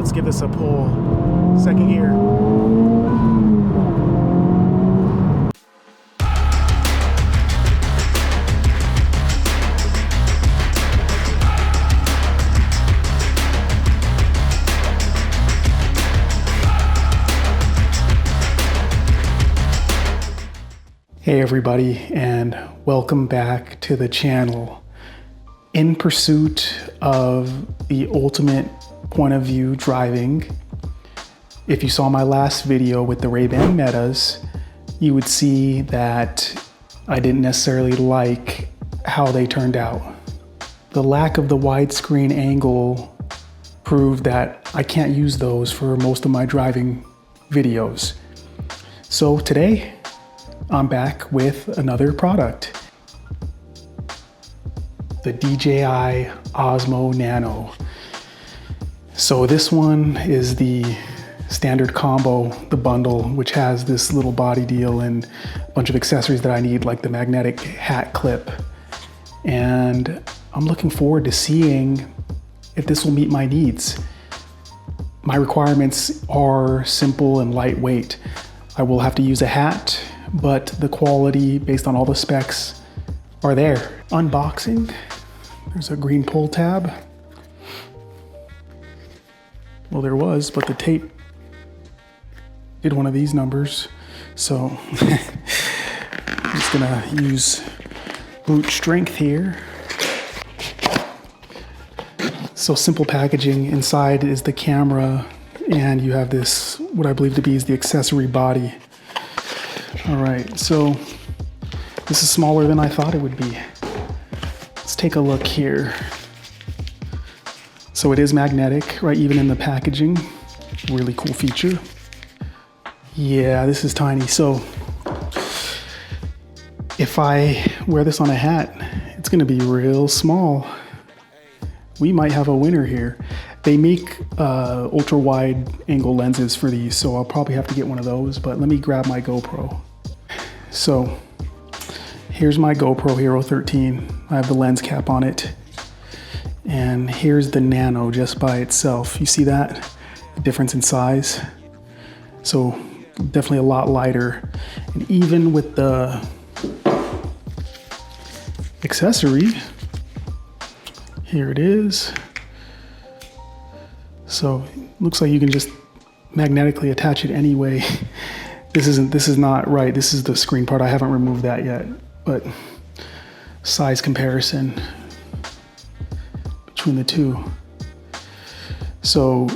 let's give this a pull. Second gear. Hey everybody, and welcome back to the channel. In pursuit of the ultimate point of view driving, if you saw my last video with the RayBan Metas, you would see that I didn't necessarily like how they turned out. The lack of the widescreen angle proved that I can't use those for most of my driving videos. So today, I'm back with another product. The DJI Osmo Nano. So this one is the standard combo, the bundle, which has this little body deal and a bunch of accessories that I need, like the magnetic hat clip. And I'm looking forward to seeing if this will meet my needs. My requirements are simple and lightweight. I will have to use a hat, but the quality based on all the specs are there. Unboxing, there's a green pull tab. Well, there was, but the tape did one of these numbers. So I'm just gonna use brute strength here. So simple packaging. Inside is the camera, and you have this, what I believe to be is the accessory body. All right, so this is smaller than I thought it would be. Let's take a look here. So it is magnetic, right? Even in the packaging, really cool feature. Yeah, this is tiny. So if I wear this on a hat, it's gonna be real small. We might have a winner here. They make ultra wide angle lenses for these, so I'll probably have to get one of those, but let me grab my GoPro. So here's my GoPro Hero 13. I have the lens cap on it. And here's the Nano just by itself. You see that? The difference in size. So definitely a lot lighter. And even with the accessory, here it is. So looks like you can just magnetically attach it anyway. This is not right. This is the screen part. I haven't removed that yet, but size comparison between the two. So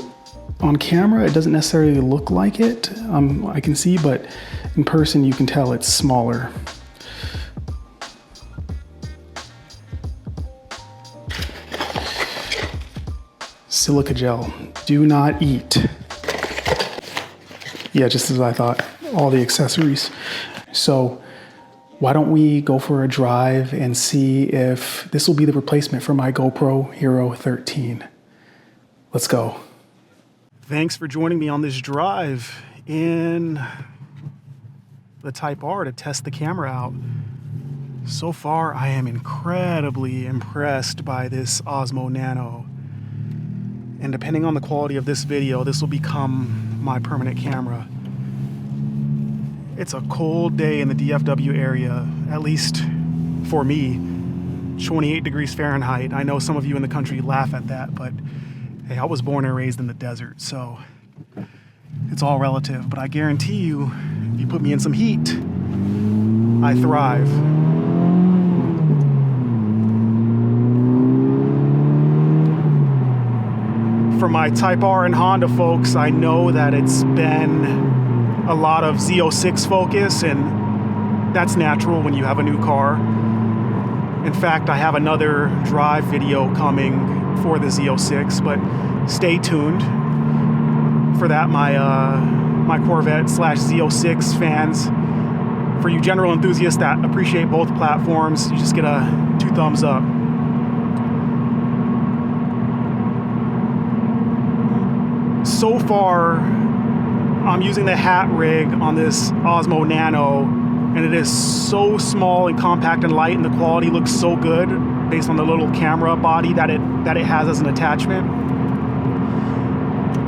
on camera, it doesn't necessarily look like it. I can see, but in person, you can tell it's smaller. Silica gel, do not eat. Yeah, just as I thought, all the accessories. So why don't we go for a drive and see if this will be the replacement for my GoPro Hero 13. Let's go. Thanks for joining me on this drive in the Type R to test the camera out. So far, I am incredibly impressed by this Osmo Nano. And depending on the quality of this video, this will become my permanent camera. It's a cold day in the DFW area, at least for me. 28 degrees Fahrenheit. I know some of you in the country laugh at that, but hey, I was born and raised in the desert, so it's all relative. But I guarantee you, if you put me in some heat, I thrive. For my Type R and Honda folks, I know that it's been a lot of Z06 focus, and that's natural when you have a new car. In fact, I have another drive video coming for the Z06, but stay tuned for that, my Corvette / Z06 fans. For you general enthusiasts that appreciate both platforms, you just get a 2 thumbs up. So far, I'm using the hat rig on this Osmo Nano, and it is so small and compact and light, and the quality looks so good based on the little camera body that it has as an attachment.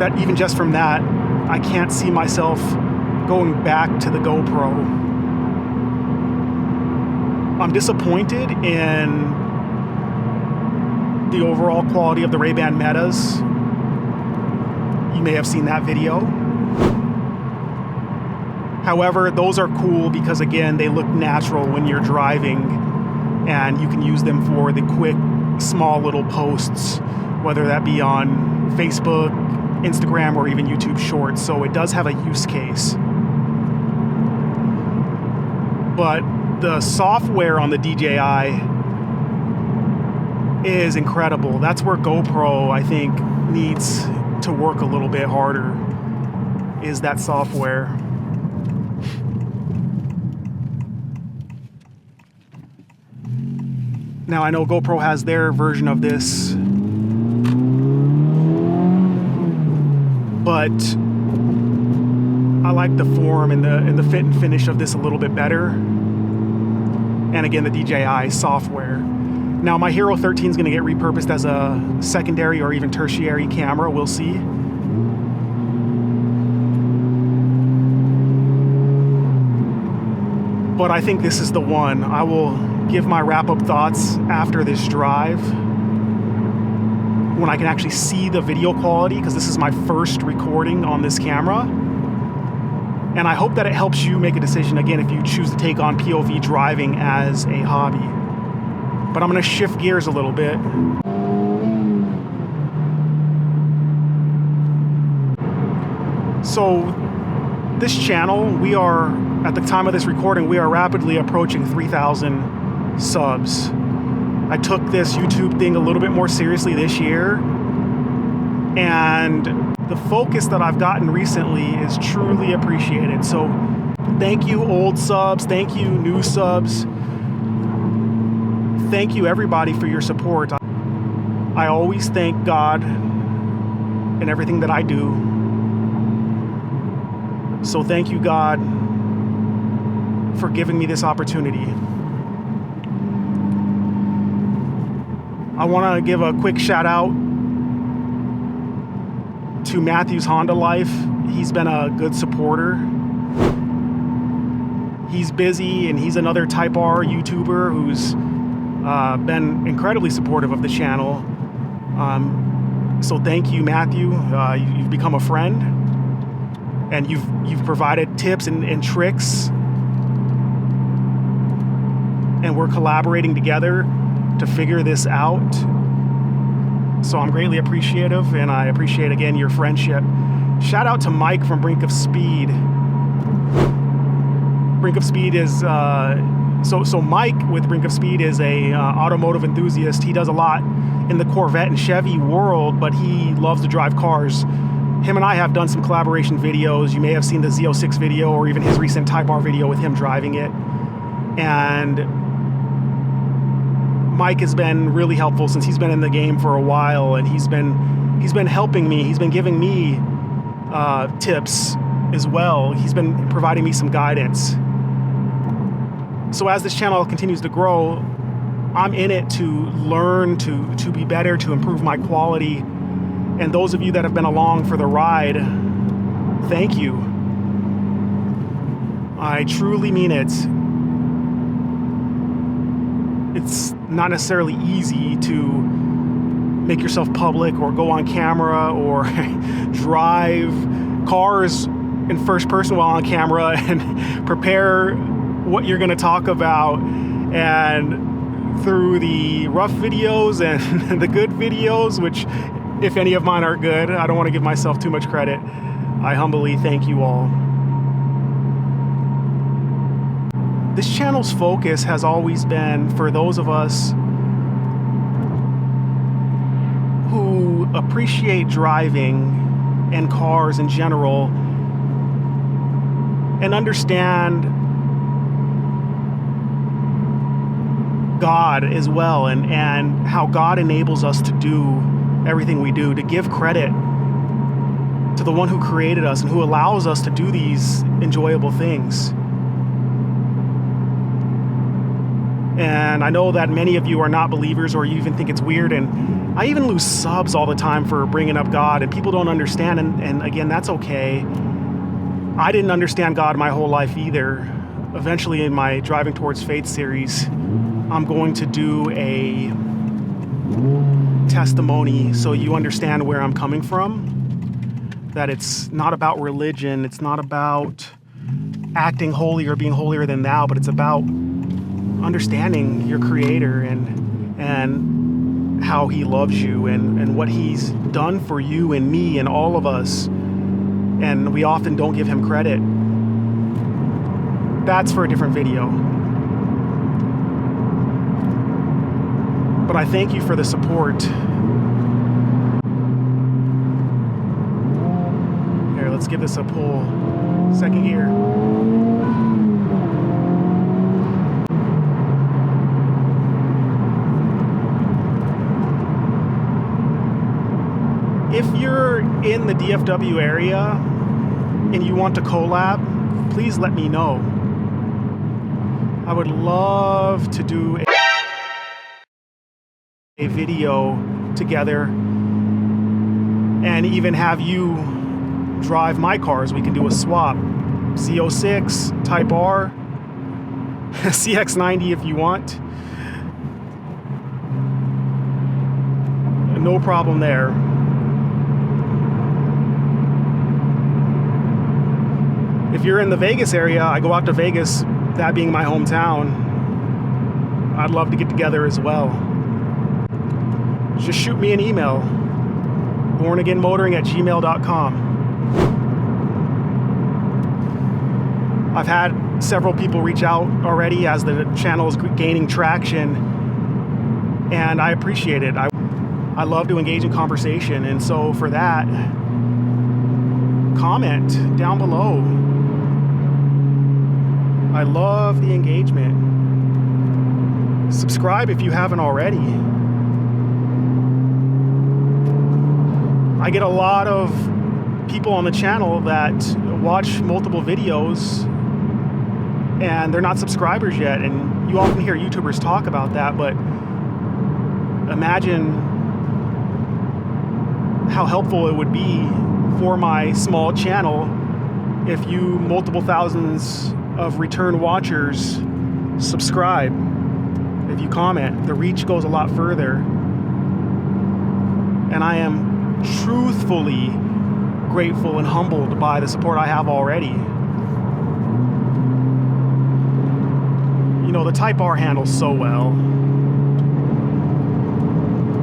that even just from that, I can't see myself going back to the GoPro. I'm disappointed in the overall quality of the RayBan Metas. You may have seen that video. However, those are cool because, again, they look natural when you're driving, and you can use them for the quick, small little posts, whether that be on Facebook, Instagram, or even YouTube Shorts. So it does have a use case. But the software on the DJI is incredible. That's where GoPro, I think, needs to work a little bit harder, is that software. Now, I know GoPro has their version of this, but I like the form and the fit and finish of this a little bit better. And again, the DJI software. Now, my Hero 13 is going to get repurposed as a secondary or even tertiary camera. We'll see. But I think this is the one. I will give my wrap-up thoughts after this drive, when I can actually see the video quality, because this is my first recording on this camera. And I hope that it helps you make a decision, again, if you choose to take on POV driving as a hobby. But I'm going to shift gears a little bit. So this channel, we are, at the time of this recording, we are rapidly approaching 3,000 subs. I took this YouTube thing a little bit more seriously this year, and the focus that I've gotten recently is truly appreciated. So thank you, old subs. Thank you, new subs. Thank you, everybody, for your support. I always thank God in everything that I do. So thank you, God, for giving me this opportunity. I want to give a quick shout out to Matthew's Honda Life. He's been a good supporter. He's busy, and he's another Type R YouTuber who's been incredibly supportive of the channel. So thank you, Matthew. You've become a friend, and you've provided tips and tricks, and we're collaborating together to figure this out. So I'm greatly appreciative, and I appreciate, again, your friendship. Shout out to Mike from Brink of Speed. Brink of Speed is so Mike with Brink of Speed is a automotive enthusiast. He does a lot in the Corvette and Chevy world, but he loves to drive cars. Him and I have done some collaboration videos. You may have seen the Z06 video, or even his recent Type R video with him driving it. And Mike has been really helpful since he's been in the game for a while, and he's been helping me. He's been giving me tips as well. He's been providing me some guidance. So as this channel continues to grow, I'm in it to learn, to be better, to improve my quality. And those of you that have been along for the ride, thank you. I truly mean it. It's not necessarily easy to make yourself public or go on camera or drive cars in first person while on camera and prepare what you're going to talk about. And through the rough videos and the good videos, which if any of mine are good, I don't want to give myself too much credit, I humbly thank you all. This channel's focus has always been for those of us who appreciate driving and cars in general and understand God as well, and how God enables us to do everything we do, to give credit to the one who created us and who allows us to do these enjoyable things. And I know that many of you are not believers, or you even think it's weird, and I even lose subs all the time for bringing up God, and people don't understand, and again, that's okay. I didn't understand God my whole life either. Eventually in my Driving Towards Faith series, I'm going to do a testimony so you understand where I'm coming from. That it's not about religion, it's not about acting holy or being holier than thou, but it's about understanding your Creator and how He loves you and what He's done for you and me and all of us. And we often don't give Him credit. That's for a different video. But I thank you for the support. Here, let's give this a pull. Second gear. If you're in the DFW area and you want to collab, please let me know. I would love to do a video together and even have you drive my cars. We can do a swap. Z06, Type R, CX90 if you want. No problem there. If you're in the Vegas area, I go out to Vegas, that being my hometown. I'd love to get together as well. Just shoot me an email, bornagainmotoring@gmail.com. I've had several people reach out already as the channel is gaining traction, and I appreciate it. I love to engage in conversation, and so for that, comment down below. I love the engagement. Subscribe if you haven't already. I get a lot of people on the channel that watch multiple videos and they're not subscribers yet, and you often hear YouTubers talk about that, but imagine how helpful it would be for my small channel if you multiple thousands of return watchers subscribe. If you comment, the reach goes a lot further. And I am truthfully grateful and humbled by the support I have already. You know, the Type R handles so well.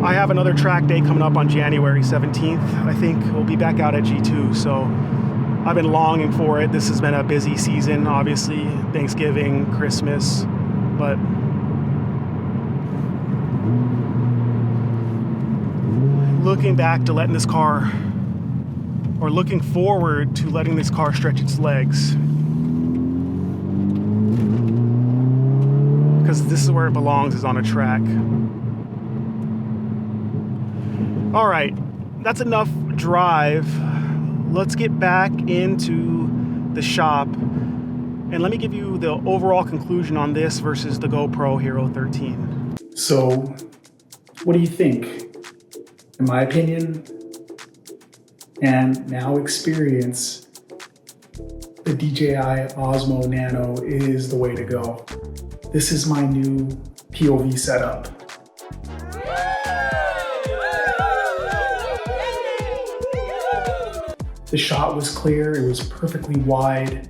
I have another track day coming up on January 17th. I think we'll be back out at G2, so I've been longing for it. This has been a busy season, obviously, Thanksgiving, Christmas, but looking back to letting this car, or looking forward to letting this car stretch its legs, because this is where it belongs, is on a track. All right, that's enough drive. Let's get back into the shop and let me give you the overall conclusion on this versus the GoPro Hero 13. So, what do you think? In my opinion, and now experience, the DJI Osmo Nano is the way to go. This is my new POV setup. The shot was clear, it was perfectly wide.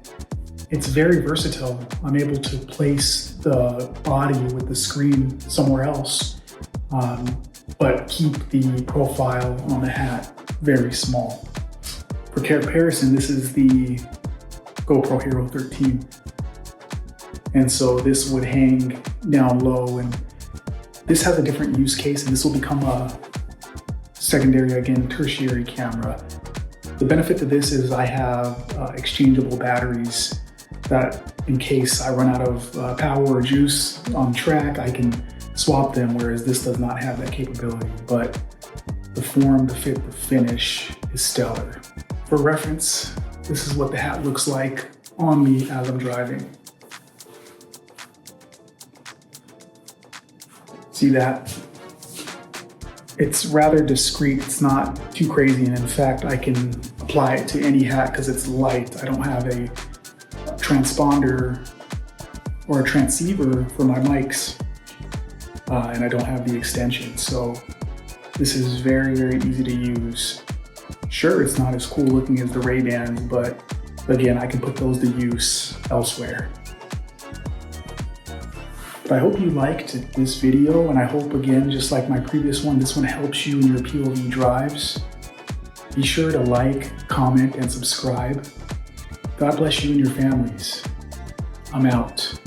It's very versatile. I'm able to place the body with the screen somewhere else, but keep the profile on the hat very small. For comparison, this is the GoPro Hero 13. And so this would hang down low, and this has a different use case, and this will become a secondary, again, tertiary camera. The benefit to this is I have exchangeable batteries that in case I run out of power or juice on track, I can swap them, whereas this does not have that capability. But the form, the fit, the finish is stellar. For reference, this is what the hat looks like on me as I'm driving. See that? It's rather discreet. It's not too crazy. And in fact, I can apply it to any hat because it's light. I don't have a transponder or a transceiver for my mics. And I don't have the extension. So this is very, very easy to use. Sure, it's not as cool looking as the RayBans, but again, I can put those to use elsewhere. But I hope you liked this video, and I hope, again, just like my previous one, this one helps you in your POV drives. Be sure to like, comment, and subscribe. God bless you and your families. I'm out.